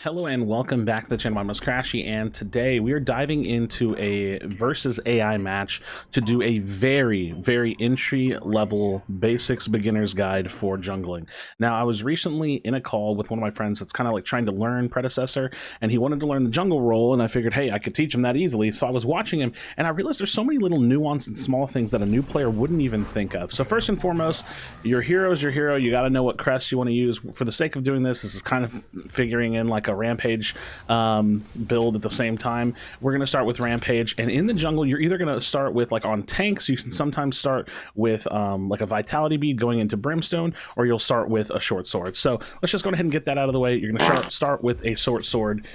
Hello and welcome back to the channel. My name is Krashy, and today we are diving into a versus AI match to do a very entry level basics beginner's guide for jungling. Now, I was recently in a call with one of my friends that's kind of like trying to learn Predecessor, and he wanted to learn the jungle role, and I figured, hey, I could teach him that easily. So I was watching him, and I realized there's so many little nuance and small things that a new player wouldn't even think of. So first and foremost, your hero is your hero. You got to know what crest you want to use. For the sake of doing this, this is kind of figuring in like a rampage build at the same time. We're going to start with rampage, and in the jungle you're either going to start with, like on tanks, you can sometimes start with like a vitality bead going into brimstone, or you'll start with a short sword. So let's just go ahead and get that out of the way. You're going to start with a short sword,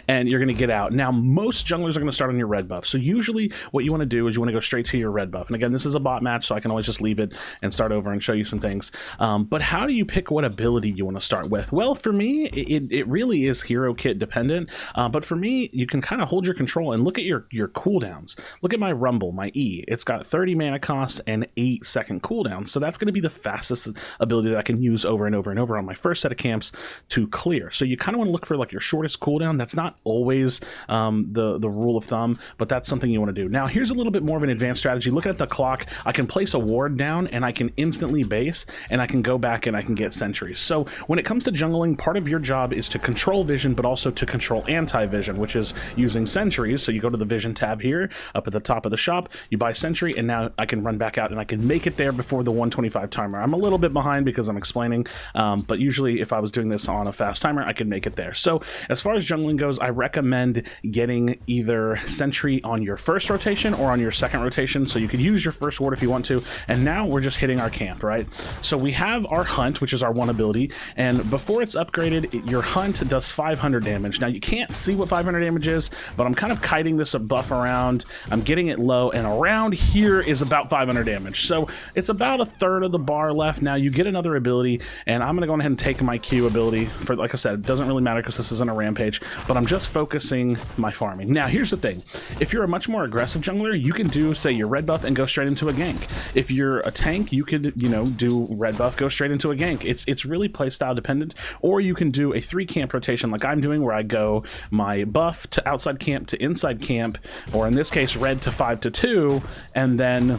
and you're going to get out. Now, most junglers are going to start on your red buff, so usually what you want to do is you want to go straight to your red buff. And again, this is a bot match, so I can always just leave it and start over and show you some things. But how do you pick what ability you want to start with? Well, for me, it really is hero kit dependent, but for me, you can kind of hold your control and look at your cooldowns. Look at my Rumble, my E. It's got 30 mana cost and 8-second cooldown, so that's going to be the fastest ability that I can use over and over and over on my first set of camps to clear. So you kind of want to look for like your shortest cooldown. That's not always the rule of thumb, but that's something you want to do. Now, here's a little bit more of an advanced strategy. Look at the clock. I can place a ward down and I can instantly base, and I can go back and I can get sentries. So when it comes to jungling, part of your job is to control vision, but also to control anti-vision, which is using sentries. So you go to the vision tab here up at the top of the shop, you buy sentry, and now I can run back out and I can make it there before the 125 timer. I'm a little bit behind because I'm explaining, but usually if I was doing this on a fast timer, I could make it there. So as far as jungling goes, I recommend getting either sentry on your first rotation or on your second rotation, so you could use your first ward if you want to. And now we're just hitting our camp, right? So we have our hunt, which is our one ability, and before it's upgraded, your hunt does 500 damage. Now, you can't see what 500 damage is, but I'm kind of kiting this buff around. I'm getting it low, and around here is about 500 damage. So it's about a third of the bar left. Now you get another ability, and I'm gonna go ahead and take my Q ability. For, like I said, it doesn't really matter because this isn't a rampage, but I'm just focusing my farming. Now, here's the thing. If you're a much more aggressive jungler, you can do, say, your red buff and go straight into a gank. If you're a tank, you could, you know, do red buff, go straight into a gank. It's really playstyle dependent, or you can do a 3-camp rotation like I'm doing, where I go my buff to outside camp to inside camp, or in this case, red to 5 to 2, and then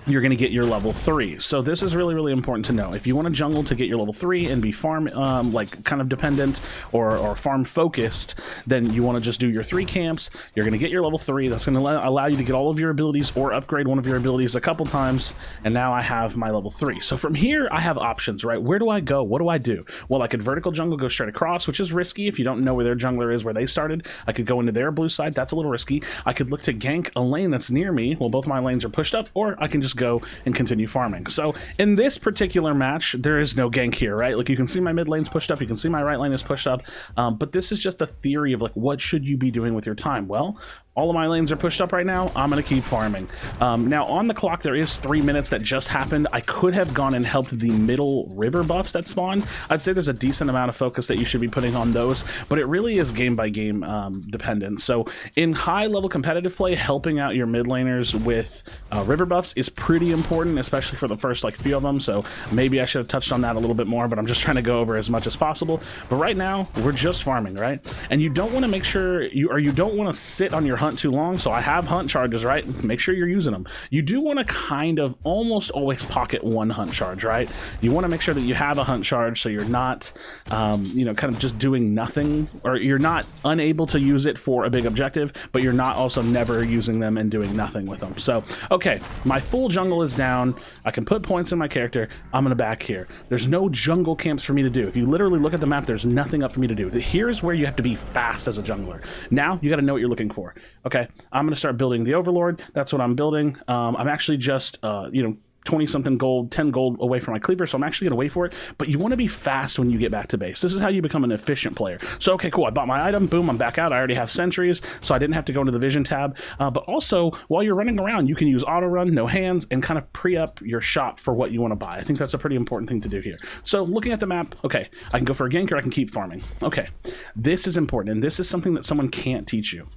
you're going to get your level 3. So this is really important to know. If you want to jungle to get your level 3 and be farm like kind of dependent or farm focused, then you want to just do your 3 camps. You're going to get your level 3. That's going to allow you to get all of your abilities or upgrade one of your abilities a couple times, and now I have my level 3. So from here, I have options, right? Where do I go? What do I do? Well, I could vertical jungle, go straight across, which is risky if you don't know where their jungler is, where they started. I could go into their blue side. That's a little risky. I could look to gank a lane that's near me. Well, both my lanes are pushed up, or I can just go and continue farming. So in this particular match, there is no gank here, right? Like, you can see my mid lane's pushed up, you can see my right lane is pushed up, but this is just a theory of like, what should you be doing with your time? Well, all of my lanes are pushed up right now. I'm going to keep farming. Now, on the clock, there is 3 minutes that just happened. I could have gone and helped the middle river buffs that spawned. I'd say there's a decent amount of focus that you should be putting on those, but it really is game by game dependent. So in high level competitive play, helping out your mid laners with river buffs is pretty important, especially for the first like few of them. So maybe I should have touched on that a little bit more, but I'm just trying to go over as much as possible. But right now, we're just farming, right? And you don't want to make sure you don't want to sit on your hunt too long. So I have hunt charges, right? Make sure you're using them. You do want to kind of almost always pocket one hunt charge, right? You want to make sure that you have a hunt charge, so you're not you know, kind of just doing nothing, or you're not unable to use it for a big objective, but you're not also never using them and doing nothing with them. So okay, my full jungle is down. I can put points in my character. I'm gonna back here. There's no jungle camps for me to do. If you literally look at the map, there's nothing up for me to do. Here's where you have to be fast as a jungler. Now you got to know what you're looking for. Okay, I'm gonna start building the Overlord. That's what I'm building. I'm actually just you know, 20 something gold, 10 gold away from my cleaver, so I'm actually gonna wait for it. But you want to be fast when you get back to base. This is how you become an efficient player. So okay, cool, I bought my item, boom, I'm back out. I already have sentries, so I didn't have to go into the vision tab. But also, while you're running around, you can use auto run, no hands, and kind of pre-up your shop for what you want to buy. I think that's a pretty important thing to do here. So looking at the map, okay, I can go for a gank, or I can keep farming. Okay, this is important, and this is something that someone can't teach you.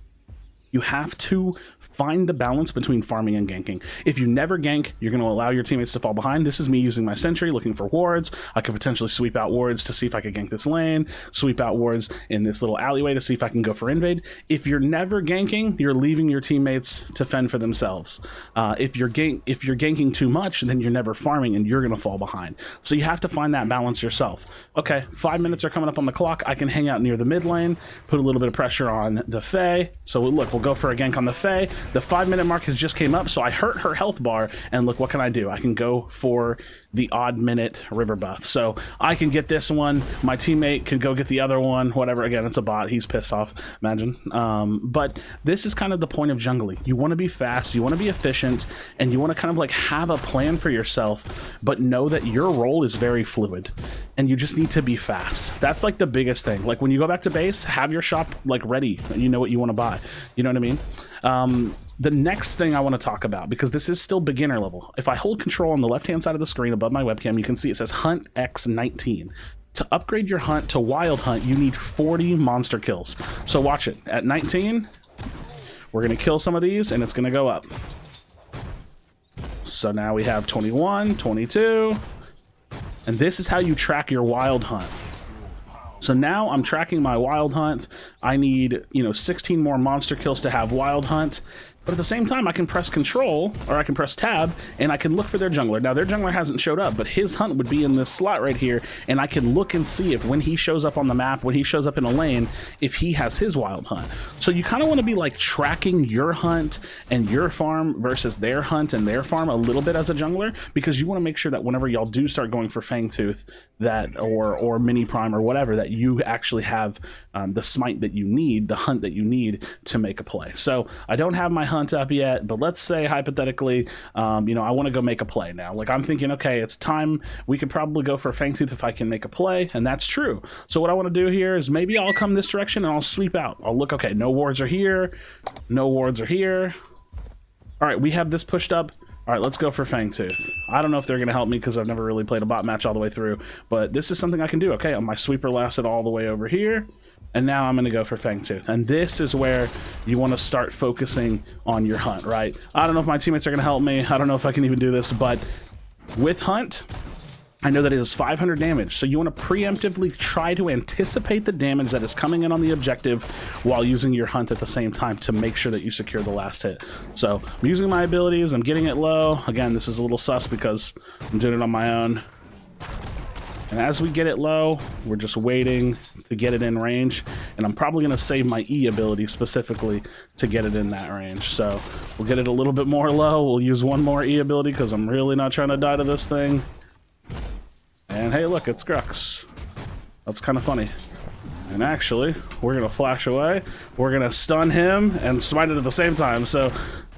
You have to find the balance between farming and ganking. If you never gank, you're going to allow your teammates to fall behind. This is me using my sentry, looking for wards. I could potentially sweep out wards to see if I could gank this lane, sweep out wards in this little alleyway to see if I can go for invade. If you're never ganking, you're leaving your teammates to fend for themselves. If you're ganking too much, then you're never farming and you're going to fall behind. So you have to find that balance yourself. Okay, 5 minutes are coming up on the clock. I can hang out near the mid lane, put a little bit of pressure on the Fae. So look, we'll go for a gank on the Fae. The 5 minute mark has just came up, so I hurt her health bar, and look, what can I do? I can go for the odd minute river buff. So I can get this one, my teammate can go get the other one, whatever. Again, it's a bot, he's pissed off, imagine. But this is kind of the point of jungling. You want to be fast, you want to be efficient, and you want to kind of like have a plan for yourself, but know that your role is very fluid, and you just need to be fast. That's like the biggest thing. Like when you go back to base, have your shop like ready, and you know what you want to buy. You know what I mean? The next thing I want to talk about, because this is still beginner level, if I hold control on the left-hand side of the screen above my webcam, you can see it says Hunt X19. To upgrade your hunt to Wild Hunt, you need 40 monster kills. So watch it. At 19, we're going to kill some of these, and it's going to go up. So now we have 21, 22, and this is how you track your Wild Hunt. So now I'm tracking my Wild Hunt. I need, 16 more monster kills to have Wild Hunt. But at the same time, I can press Control, or I can press Tab, and I can look for their jungler. Now, their jungler hasn't showed up, but his hunt would be in this slot right here, and I can look and see if when he shows up on the map, when he shows up in a lane, if he has his Wild Hunt. So you kind of want to be like tracking your hunt and your farm versus their hunt and their farm a little bit as a jungler, because you want to make sure that whenever y'all do start going for Fangtooth, that or Mini Prime or whatever, that you actually have the smite that you need, the hunt that you need to make a play. So I don't have my hunt up yet, but let's say hypothetically, I want to go make a play now. Like I'm thinking, okay, it's time. We could probably go for Fangtooth if I can make a play, and that's true. So what I want to do here is maybe I'll come this direction and I'll sweep out. I'll look, okay, no wards are here. No wards are here. All right, we have this pushed up. All right, let's go for Fangtooth. I don't know if they're going to help me because I've never really played a bot match all the way through, but this is something I can do. Okay, my sweeper lasted all the way over here, and now I'm going to go for Fangtooth. And this is where you want to start focusing on your hunt, right? I don't know if my teammates are going to help me. I don't know if I can even do this, but with hunt, I know that it is 500 damage, so you want to preemptively try to anticipate the damage that is coming in on the objective while using your hunt at the same time to make sure that you secure the last hit. So I'm using my abilities, I'm getting it low. Again, this is a little sus because I'm doing it on my own. And as we get it low, we're just waiting to get it in range. And I'm probably going to save my E ability specifically to get it in that range. So we'll get it a little bit more low. We'll use one more E ability because I'm really not trying to die to this thing. And hey, look, it's Grux. That's kind of funny. And actually, we're going to flash away. We're going to stun him and smite it at the same time. So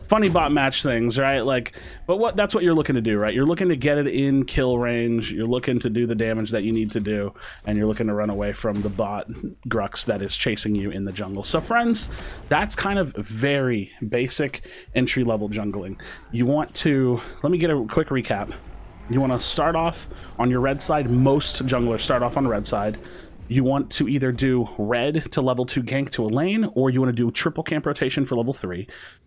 funny bot match things, right? Like, but that's what you're looking to do, right? You're looking to get it in kill range. You're looking to do the damage that you need to do. And you're looking to run away from the bot Grux that is chasing you in the jungle. So friends, that's kind of very basic entry-level jungling. You want to, let me get a quick recap. You want to start off on your red side. Most junglers start off on red side. You want to either do red to level 2 gank to a lane, or you want to do triple camp rotation for level 3.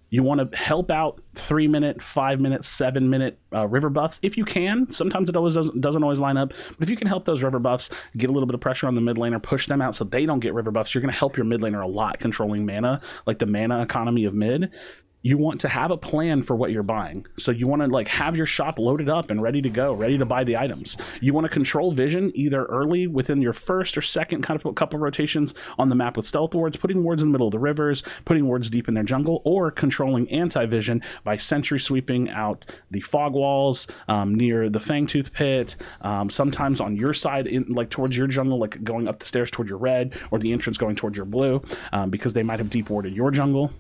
You want to help out 3 minute, 5 minute, 7 minute river buffs if you can. Sometimes it always doesn't always line up, but if you can help those river buffs, get a little bit of pressure on the mid laner, push them out so they don't get river buffs, you're going to help your mid laner a lot controlling mana, like the mana economy of mid. You want to have a plan for what you're buying. So you want to like have your shop loaded up and ready to go, ready to buy the items. You want to control vision either early within your first or second kind of couple rotations on the map with stealth wards, putting wards in the middle of the rivers, putting wards deep in their jungle, or controlling anti-vision by sentry sweeping out the fog walls near the Fangtooth pit, sometimes on your side, like towards your jungle, like going up the stairs toward your red, or the entrance going towards your blue, because they might have deep warded your jungle.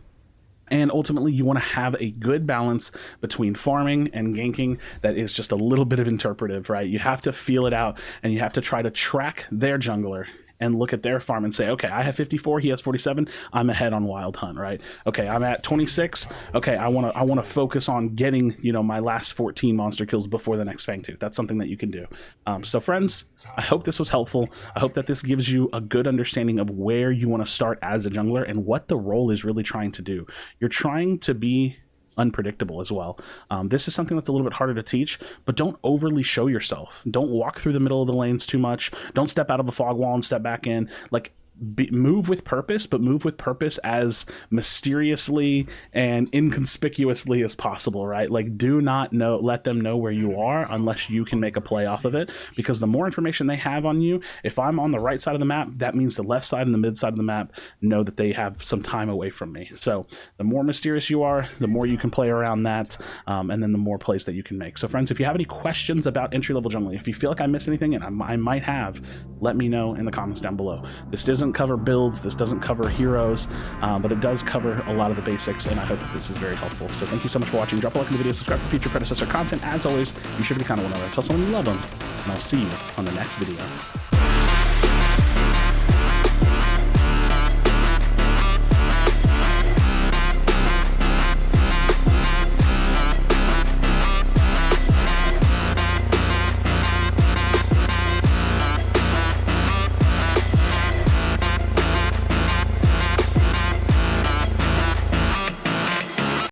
And ultimately, you want to have a good balance between farming and ganking that is just a little bit of interpretive, right? You have to feel it out, and you have to try to track their jungler and look at their farm and say, okay, I have 54, he has 47, I'm ahead on Wild Hunt, right? Okay, I'm at 26. Okay, I want to focus on getting, you know, my last 14 monster kills before the next Fangtooth. That's something that you can do. So friends, I hope this was helpful. I hope that this gives you a good understanding of where you want to start as a jungler and what the role is really trying to do. You're trying to be unpredictable as well. This is something that's a little bit harder to teach, but don't overly show yourself. Don't walk through the middle of the lanes too much. Don't step out of a fog wall and step back in. Like, move with purpose, but move with purpose as mysteriously and inconspicuously as possible, right? Like, do not let them know where you are unless you can make a play off of it, because the more information they have on you, if I'm on the right side of the map, that means the left side and the mid side of the map know that they have some time away from me. So the more mysterious you are, the more you can play around that, and then the more plays that you can make. So friends, if you have any questions about entry-level jungling, if you feel like I missed anything, and I might have, let me know in the comments down below. This doesn't cover builds, this doesn't cover heroes, but it does cover a lot of the basics, and I hope that this is very helpful. So thank you so much for watching. Drop a like in the video, subscribe for future Predecessor content. As always, be sure to be kind of one another. Tell someone you love them, and I'll see you on the next video.